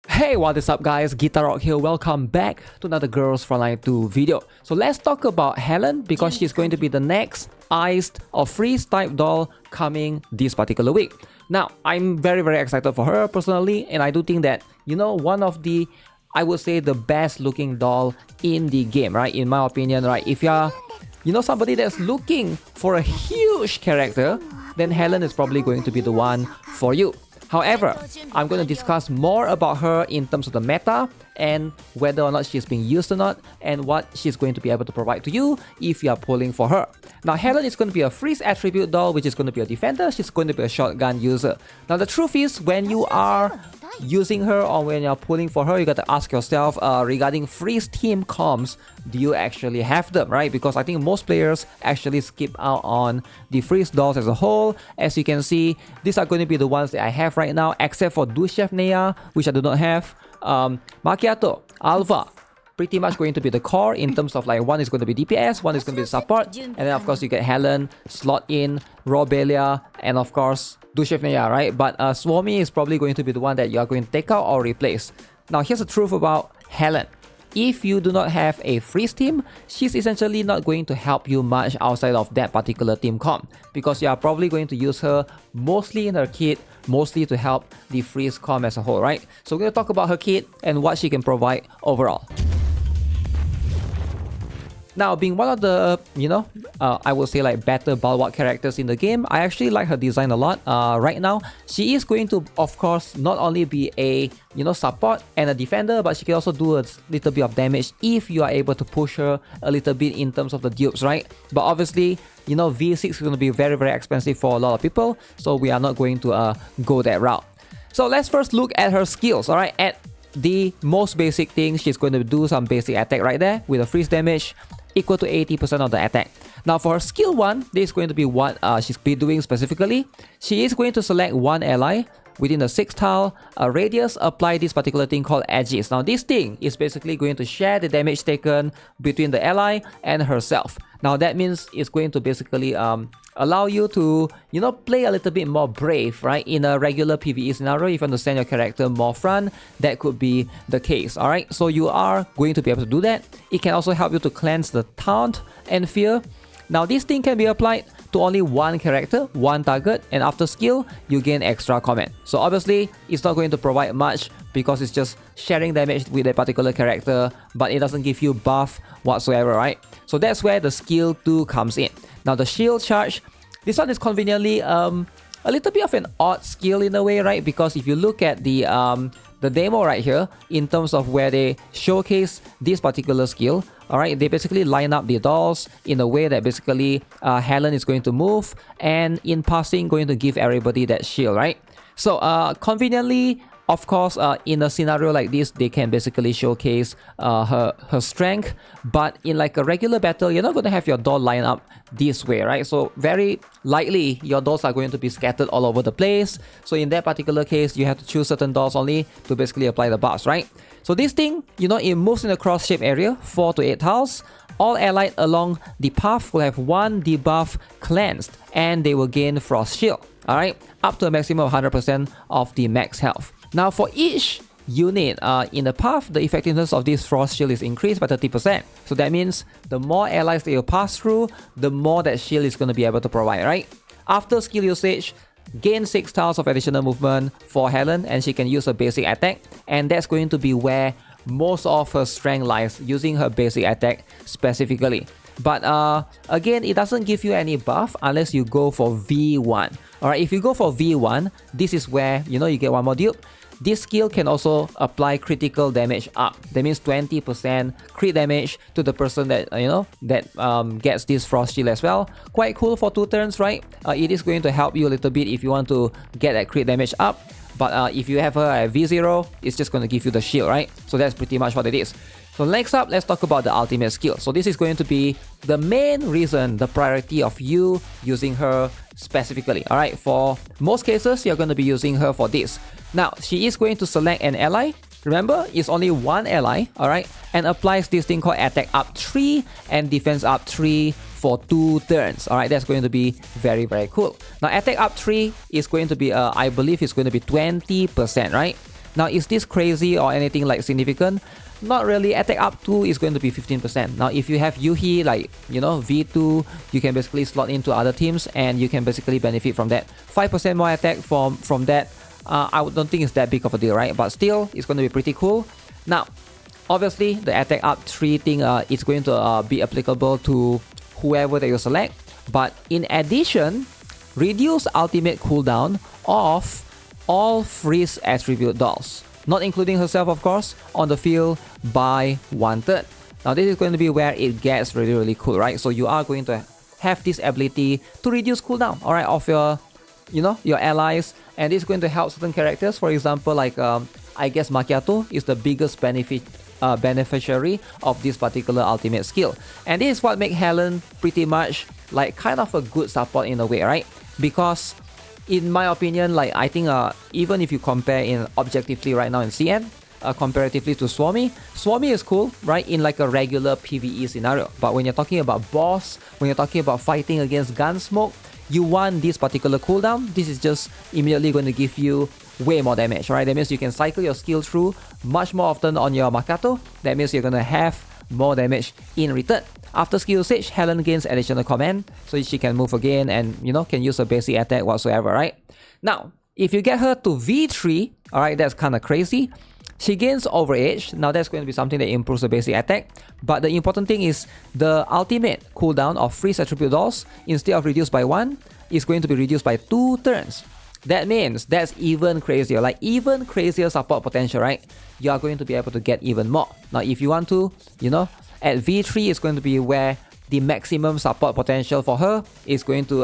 Hey, what is up guys, GuitarRock here, welcome back to another Girls Frontline 2 video. So let's talk about Helen because she's going to be the next iced or freeze type doll coming this particular week. Now, I'm very excited for her personally, and I do think that, one of the, I would say, the best looking doll in the game, right? In my opinion, right? If you're, somebody that's looking for a huge character, then Helen is probably going to be the one for you. However, I'm going to discuss more about her in terms of the meta and whether or not she's being used or not and what she's going to be able to provide to you if you are pulling for her. Now, Helen is going to be a freeze attribute doll, which is going to be a defender. She's going to be a shotgun user. Now, the truth is, when you are using her or when you're pulling for her, you got to ask yourself regarding freeze team comms, do you actually have them, right? Because I think most players actually skip out on the freeze dolls as a whole. As you can see, these are going to be the ones that I have right now, except for Duchef Nea, which I do not have. Macchiato, Alva, pretty much going to be the core in terms of like one is going to be DPS, one is going to be support, and then of course you get Helen, slot in, Robelia, and of course Duchef Nea, right? But Swami is probably going to be the one that you are going to take out or replace. Now here's the truth about Helen. If you do not have a freeze team, she's essentially not going to help you much outside of that particular team comp, because you are probably going to use her mostly in her kit, mostly to help the freeze comp as a whole, right? So we're going to talk about her kit and what she can provide overall. Now, being one of the, I would say like better bulwark characters in the game, I actually like her design a lot. Right now, she is going to, of course, not only be a, support and a defender, but she can also do a little bit of damage if you are able to push her a little bit in terms of the dupes, right? But obviously, V6 is going to be very expensive for a lot of people, so we are not going to go that route. So let's first look at her skills, alright? At the most basic thing, she's going to do some basic attack right there with a freeze damage equal to 80% of the attack. Now for her skill 1, this is going to be what she's be doing specifically. She is going to select one ally within the 6 tile radius, apply this particular thing called Aegis. Now this thing is basically going to share the damage taken between the ally and herself. Now that means it's going to basically allow you to, play a little bit more brave, right? In a regular PvE scenario, if you understand your character more front, that could be the case, alright? So you are going to be able to do that. It can also help you to cleanse the taunt and fear. Now this thing can be applied to only one character, one target, and after skill, you gain extra comment. So obviously, it's not going to provide much because it's just sharing damage with a particular character, but it doesn't give you buff whatsoever, right? So that's where the skill 2 comes in. Now the shield charge, this one is conveniently a little bit of an odd skill in a way, right? Because if you look at the demo right here, in terms of where they showcase this particular skill, alright, they basically line up the dolls in a way that basically Helen is going to move and in passing going to give everybody that shield, right? So conveniently, of course, in a scenario like this, they can basically showcase her strength, but in like a regular battle, you're not going to have your doll line up this way, right? So very likely your dolls are going to be scattered all over the place. So in that particular case, you have to choose certain dolls only to basically apply the buffs, right? So this thing, it moves in a cross-shape area, 4 to 8 tiles. All allied along the path will have one debuff cleansed, and they will gain Frost Shield, alright? Up to a maximum of 100% of the max health. Now for each unit in the path, the effectiveness of this Frost Shield is increased by 30%. So that means the more allies that you pass through, the more that shield is going to be able to provide, right? After skill usage, gain 6 tiles of additional movement for Helen, and she can use her basic attack, and that's going to be where most of her strength lies, using her basic attack specifically. But again, it doesn't give you any buff unless you go for V1. Alright, if you go for V1, this is where, you get one more dupe. This skill can also apply critical damage up. That means 20% crit damage to the person that, gets this Frost Shield as well. Quite cool for 2 turns, right? It is going to help you a little bit if you want to get that crit damage up. But if you have her at V0, it's just going to give you the shield, right? So that's pretty much what it is. So next up, let's talk about the ultimate skill. So this is going to be the main reason, the priority of you using her specifically. Alright, for most cases, you're going to be using her for this. Now, she is going to select an ally. Remember, it's only one ally, alright, and applies this thing called attack up 3 and defense up 3 for 2 turns. Alright, that's going to be very cool. Now, attack up 3 is going to be, I believe it's going to be 20%, right? Now, is this crazy or anything like significant? Not really. Attack up 2 is going to be 15%. Now, if you have Yuhi, like, you know, V2, you can basically slot into other teams and you can basically benefit from that. 5% more attack from that. I don't think it's that big of a deal, right? But still, it's going to be pretty cool. Now, obviously, the attack up 3 thing is going to be applicable to whoever that you select. But in addition, reduce ultimate cooldown of all freeze attribute dolls, not including herself, of course, on the field by 1/3. Now, this is going to be where it gets really, really cool, right? So you are going to have this ability to reduce cooldown, all right, of your, you know, your allies, and this is going to help certain characters. For example, like I guess Macchiato is the biggest beneficiary of this particular ultimate skill, and this is what makes Helen pretty much like kind of a good support in a way, right? Because in my opinion, like I think even if you compare in objectively right now in CN, comparatively to Swami is cool, right, in like a regular PvE scenario. But when you're talking about boss, when you're talking about fighting against Gunsmoke, you want this particular cooldown. This is just immediately going to give you way more damage, right? That means you can cycle your skill through much more often on your Makato. That means you're going to have more damage in return. After skill usage, Helen gains additional command, so she can move again and, you know, can use a basic attack whatsoever, right? Now, if you get her to V3, alright, that's kind of crazy. She gains Overage. Now, that's going to be something that improves the basic attack. But the important thing is the ultimate cooldown of freeze attribute dolls, instead of reduced by 1, is going to be reduced by 2 turns. That means that's even crazier, like even crazier support potential, right? You are going to be able to get even more. Now, if you want to, you know, at V3 is going to be where the maximum support potential for her is going to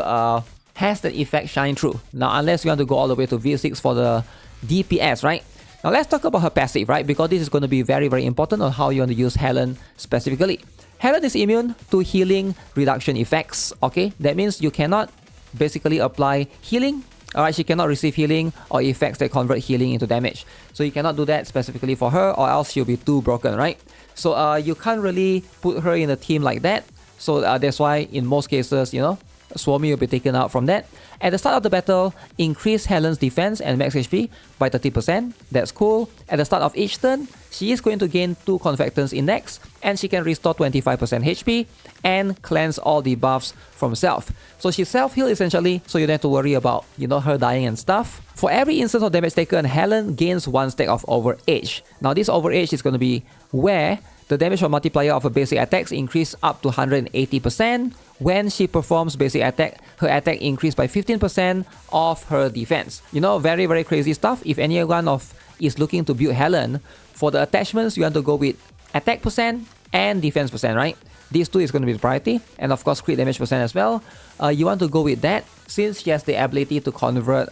has the effect shine through. Now, unless you want to go all the way to V6 for the DPS, right? Now, let's talk about her passive, right? Because this is going to be very, very important on how you want to use Helen specifically. Helen is immune to healing reduction effects, okay? That means you cannot basically apply healing. Alright, she cannot receive healing or effects that convert healing into damage. So you cannot do that specifically for her, or else she'll be too broken, right? So you can't really put her in a team like that. So that's why in most cases, you know, Swami will be taken out from that. At the start of the battle, increase Helen's defense and max HP by 30%. That's cool. At the start of each turn, she is going to gain 2 Confectance Index, and she can restore 25% HP and cleanse all debuffs from self. So she self-heal essentially, so you don't have to worry about, you know, her dying and stuff. For every instance of damage taken, Helen gains 1 stack of Overage. Now, this Overage is going to be where the damage multiplier of her basic attacks increase up to 180%. When she performs basic attack, her attack increased by 15% of her defense. You know, very, very crazy stuff. If anyone is looking to build Helen, for the attachments, you want to go with attack percent and defense percent, right? These two is going to be the priority. And of course, crit damage percent as well. You want to go with that since she has the ability to convert,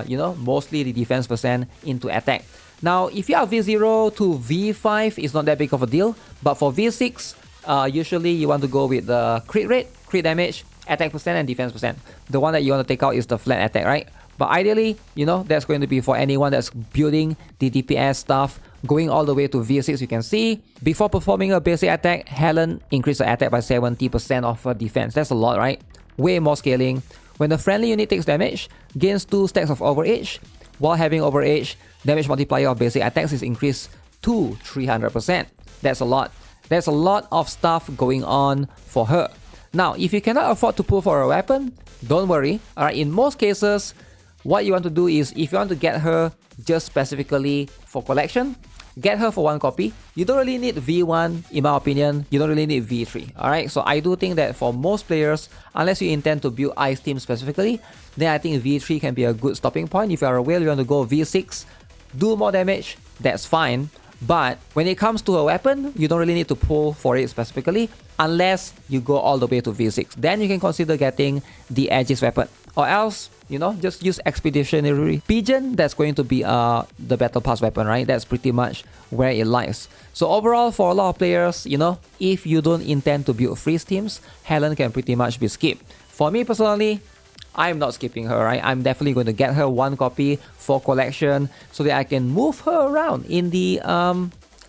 you know, mostly the defense percent into attack. Now, if you are V0 to V5, it's not that big of a deal. But for V6, usually you want to go with the crit rate, crit damage, attack percent, and defense percent. The one that you want to take out is the flat attack, right? But ideally, you know, that's going to be for anyone that's building the DPS stuff. Going all the way to V6, you can see, before performing a basic attack, Helen increased her attack by 70% of her defense. That's a lot, right? Way more scaling. When the friendly unit takes damage, gains 2 stacks of Overage. While having Overage, damage multiplier of basic attacks is increased to 300%. That's a lot. There's a lot of stuff going on for her. Now, if you cannot afford to pull for a weapon, don't worry. Alright, in most cases, what you want to do is, if you want to get her just specifically for collection, get her for 1 copy. You don't really need V1, in my opinion. You don't really need V3. Alright, so I do think that for most players, unless you intend to build Ice Team specifically, then I think V3 can be a good stopping point. If you are a whale, you want to go V6, do more damage, that's fine. But when it comes to a weapon, you don't really need to pull for it specifically unless you go all the way to V6. Then you can consider getting the Aegis weapon. Or else, you know, just use Expeditionary Pigeon. That's going to be the Battle Pass weapon, right? That's pretty much where it lies. So overall, for a lot of players, you know, if you don't intend to build freeze teams, Helen can pretty much be skipped. For me personally, I'm not skipping her, right? I'm definitely going to get her 1 copy for collection so that I can move her around in the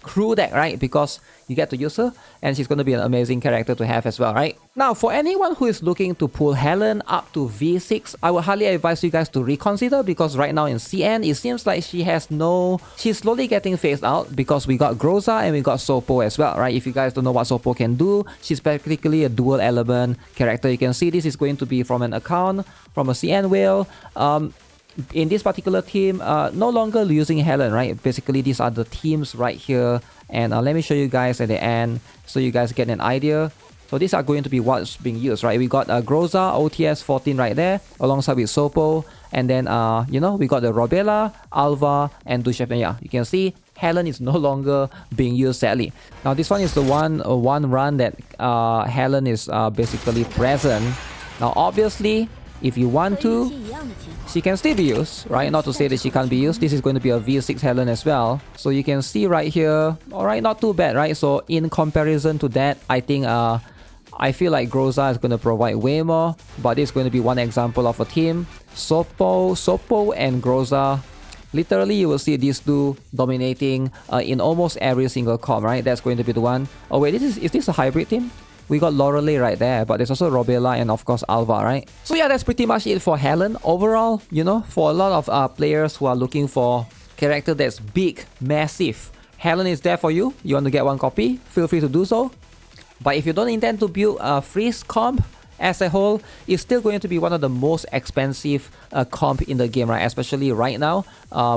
crew deck, right? Because you get to use her and she's going to be an amazing character to have as well, right? Now, for anyone who is looking to pull Helen up to V6, I would highly advise you guys to reconsider, because right now in CN, it seems like she's slowly getting phased out, because we got Groza and we got Sopo as well, right? If you guys don't know what Sopo can do, she's practically a dual element character. You can see this is going to be from an account, from a CN whale. In this particular team, no longer using Helen, right? Basically, these are the teams right here. And let me show you guys at the end so you guys get an idea. So these are going to be what's being used, right? We got Groza, OTS 14 right there, alongside with Sopo. And then, you know, we got the Robela, Alva, and Dushevneya. You can see Helen is no longer being used, sadly. Now, this one is the one run that Helen is basically present. Now, obviously, if you want to, she can still be used, right? Not to say that she can't be used. This is going to be a V6 Helen as well. So you can see right here, alright, not too bad, right? So in comparison to that, I think I feel like Groza is going to provide way more, but this is going to be one example of a team. Sopo and Groza, literally you will see these two dominating in almost every single comp, right? That's going to be the one. Oh wait, is this a hybrid team? We got Lorelei right there, but there's also Robela and of course Alva, right? So yeah, that's pretty much it for Helen. Overall, you know, for a lot of players who are looking for character that's big, massive, Helen is there for you. You want to get one copy, feel free to do so. But if you don't intend to build a freeze comp as a whole, it's still going to be one of the most expensive comp in the game, right? Especially right now,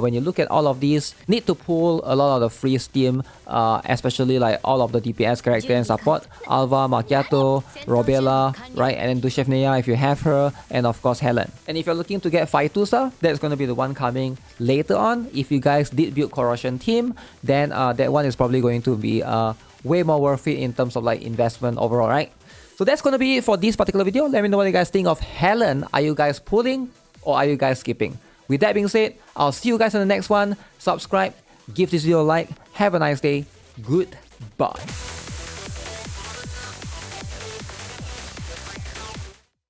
when you look at all of these, need to pull a lot of the free steam, especially like all of the DPS character and support, Alva, Macchiato, Robela, right? And then Dushevneya if you have her, and of course Helen. And if you're looking to get Phytusa, that's going to be the one coming later on. If you guys did build Corrosion team, then that one is probably going to be way more worth it in terms of like investment overall, right? So that's going to be it for this particular video. Let me know what you guys think of Helen. Are you guys pulling or are you guys skipping? With that being said, I'll see you guys in the next one. Subscribe, give this video a like. Have a nice day. Goodbye.